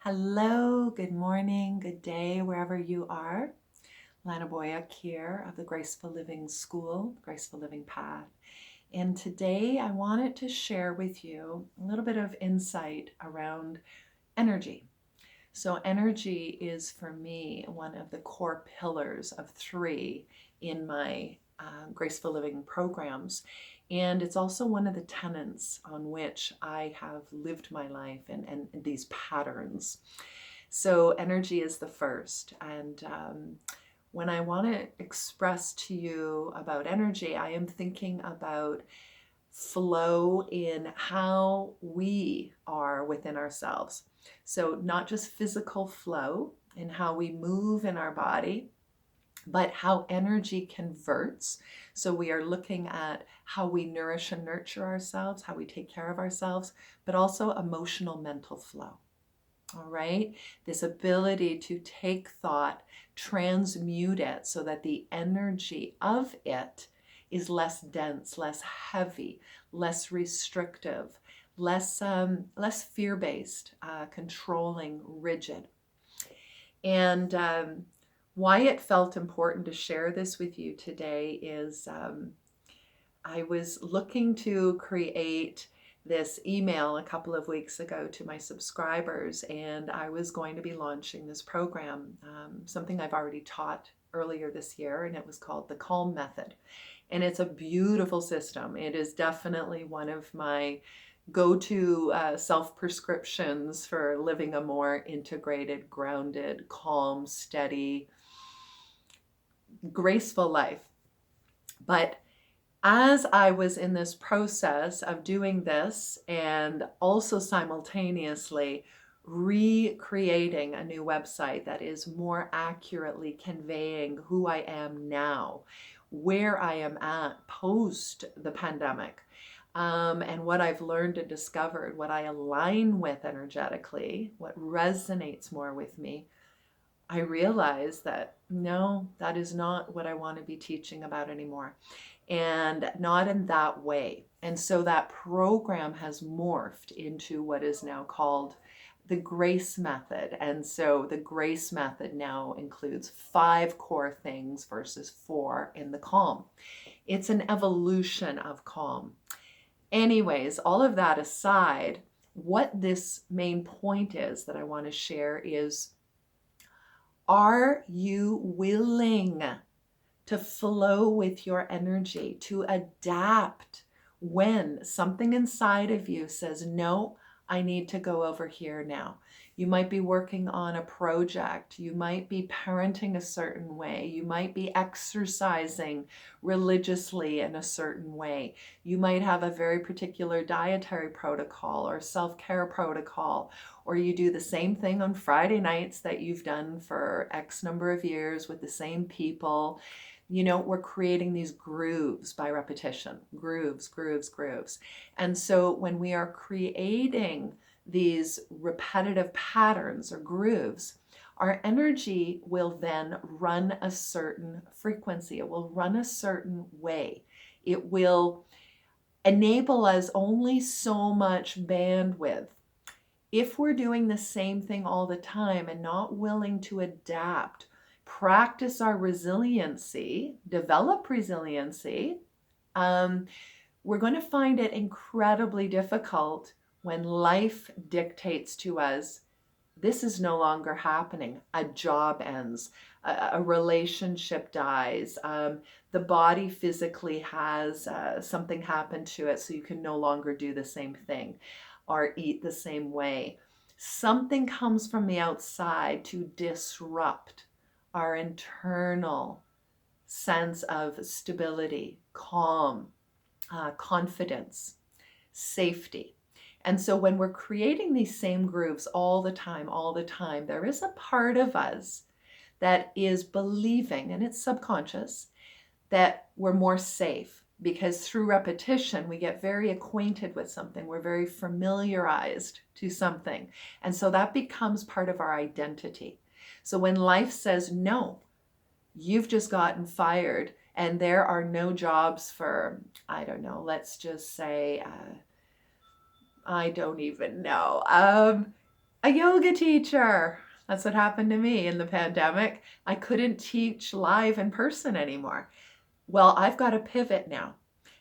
Hello, good morning, good day, wherever you are. Lana Boyuk here of the Graceful Living School, Graceful Living Path. And today I wanted to share with you a little bit of insight around energy. So, energy is for me one of the core pillars of three in my Graceful Living programs. And it's also one of the tenets on which I have lived my life and these patterns. So, energy is the first. And when I want to express to you about energy, I am thinking about flow in how we are within ourselves. So, not just physical flow in how we move in our body, but how energy converts. So, we are looking at how we nourish and nurture ourselves, how we take care of ourselves, but also emotional mental flow. All right, this ability to take thought, transmute it so that the energy of it is less dense, less heavy, less restrictive, less fear-based, controlling, rigid. And why it felt important to share this with you today is I was looking to create this email a couple of weeks ago to my subscribers, and I was going to be launching this program, something I've already taught earlier this year, and it was called the Calm Method. And it's a beautiful system. It is definitely one of my go-to self-prescriptions for living a more integrated, grounded, calm, steady, graceful life. But as I was in this process of doing this and also simultaneously recreating a new website that is more accurately conveying who I am now, where I am at post the pandemic, and what I've learned and discovered, what I align with energetically, what resonates more with me, I realized that no, that is not what I want to be teaching about anymore, and not in that way. And so that program has morphed into what is now called the Grace Method. And so the Grace Method now includes 5 core things versus 4 in the Calm. It's an evolution of calm. Anyways, all of that aside, what this main point is that I want to share is, are you willing to flow with your energy, to adapt when something inside of you says, no, I need to go over here now? You might be working on a project. You might be parenting a certain way. You might be exercising religiously in a certain way. You might have a very particular dietary protocol or self-care protocol, or you do the same thing on Friday nights that you've done for X number of years with the same people. You know, we're creating these grooves by repetition, grooves, grooves, grooves. And so when we are creating these repetitive patterns or grooves, our energy will then run a certain frequency. It will run a certain way. It will enable us only so much bandwidth. If we're doing the same thing all the time and not willing to adapt, practice our resiliency, develop resiliency, we're going to find it incredibly difficult when life dictates to us, this is no longer happening. A job ends, a relationship dies, the body physically has something happen to it, so you can no longer do the same thing or eat the same way. Something comes from the outside to disrupt our internal sense of stability, calm, confidence, safety. And so when we're creating these same grooves all the time, there is a part of us that is believing, and it's subconscious, that we're more safe, because through repetition, we get very acquainted with something. We're very familiarized to something. And so that becomes part of our identity. So when life says, no, you've just gotten fired and there are no jobs for, I don't know, let's just say, I don't even know, a yoga teacher. That's what happened to me in the pandemic. I couldn't teach live in person anymore. Well, I've got to pivot now.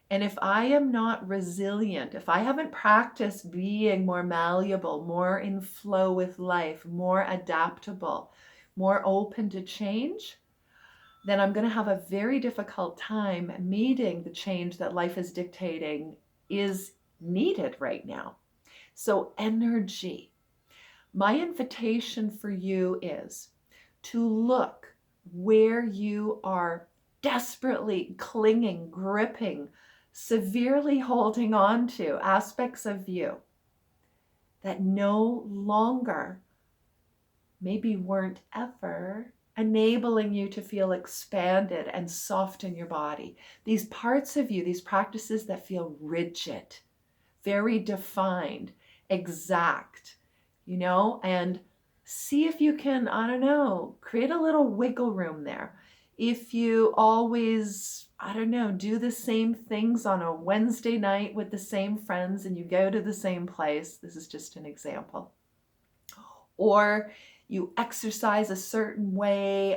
And if I am not resilient, if I haven't practiced being more malleable, more in flow with life, more adaptable, more open to change, then I'm going to have a very difficult time meeting the change that life is dictating is needed right now. So, energy. My invitation for you is to look where you are desperately clinging, gripping, severely holding on to aspects of you that no longer, maybe weren't ever, enabling you to feel expanded and soft in your body. These parts of you, these practices that feel rigid, very defined, exact, and see if you can, I don't know, create a little wiggle room there. If you always, I don't know, do the same things on a Wednesday night with the same friends and you go to the same place, this is just an example, or you exercise a certain way,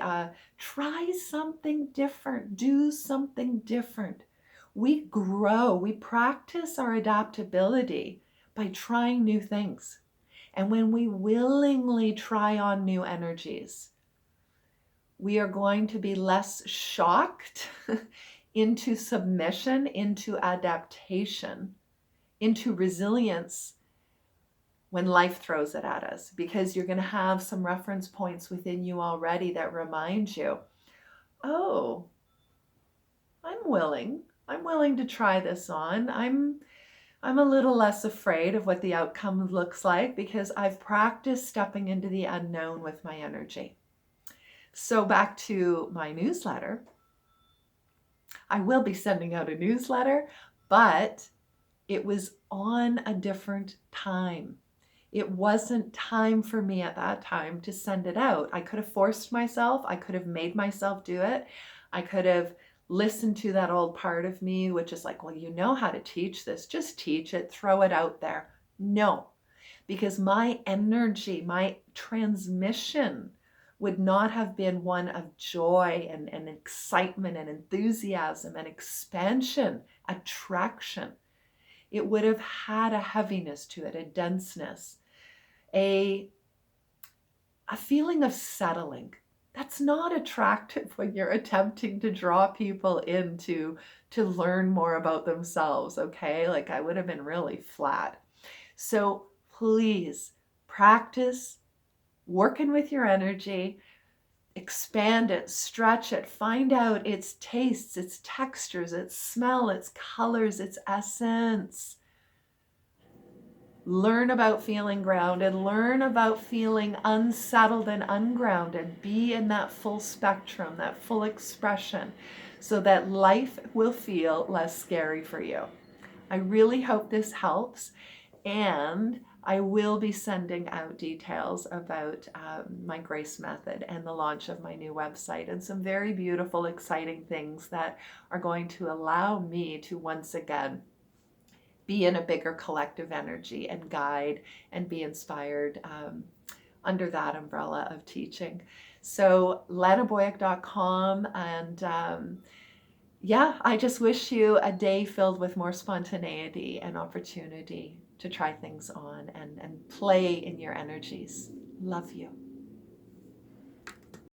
try something different, do something different. We grow, we practice our adaptability by trying new things. And when we willingly try on new energies, we are going to be less shocked into submission, into adaptation, into resilience when life throws it at us, because you're going to have some reference points within you already that remind you, oh, I'm willing to try this on. I'm a little less afraid of what the outcome looks like because I've practiced stepping into the unknown with my energy. So back to my newsletter. I will be sending out a newsletter, but it was on a different time. It wasn't time for me at that time to send it out. I could have forced myself. I could have made myself do it. I could have listened to that old part of me, which is like, well, you know how to teach this. Just teach it, throw it out there. No, because my energy, my transmission would not have been one of joy and excitement and enthusiasm and expansion, attraction. It would have had a heaviness to it, a denseness, a feeling of settling. That's not attractive when you're attempting to draw people in to learn more about themselves, okay? Like I would have been really flat. So please practice working with your energy, expand it, stretch it, find out its tastes, its textures, its smell, its colors, its essence. Learn about feeling grounded, learn about feeling unsettled and ungrounded. Be in that full spectrum, that full expression, so that life will feel less scary for you. I really hope this helps, and I will be sending out details about my Grace method and the launch of my new website and some very beautiful, exciting things that are going to allow me to once again be in a bigger collective energy and guide and be inspired under that umbrella of teaching. So lanaboyuk.com, and I just wish you a day filled with more spontaneity and opportunity to try things on and play in your energies. Love you.